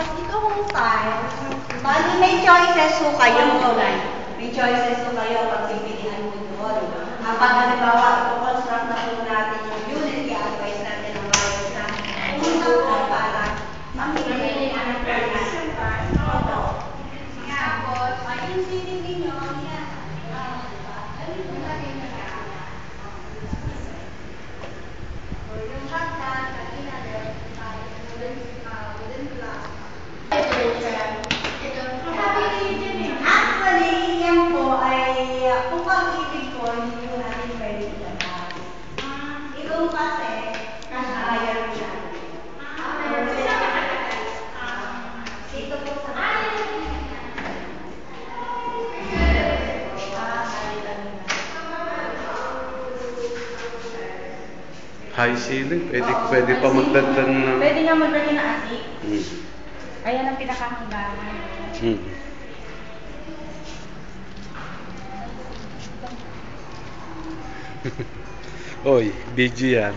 ito kung style, bali may choices po kayo. May choices po kayo pag pipilihan mo doon. Kapag halimbawa, i-construct na po natin yung unit, i-advise natin ang bawat na pumunta po para mamili ka ng price. Tapos, yung feeling ninyo, yan. Ganito na rin na. Yung hagdan, kanina rin, wooden block. Actually, yan po ay, kung pag-ibig po, hindi po natin pwede ilabas. Ito kasi, kaya rin siya. Dito po sa high ceiling, pwede pa magdagdag ng... Pwede nga magdagdag ng attic. Ayan ang pinakakibangan. Oy, video yan.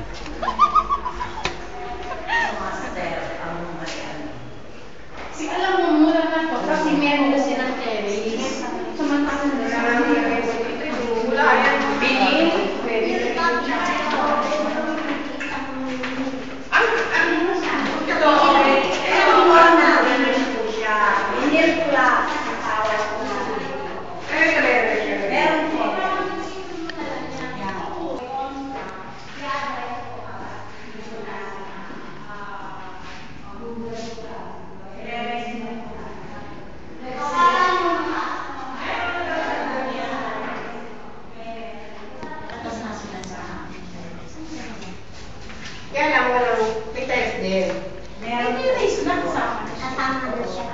Si alam mo, mura na to kasi meron na silang terrace. Samantala na wala yan. Binin. Kaya lang walang may tiles din. Meron. May tiles na kasama. Kasama na siya.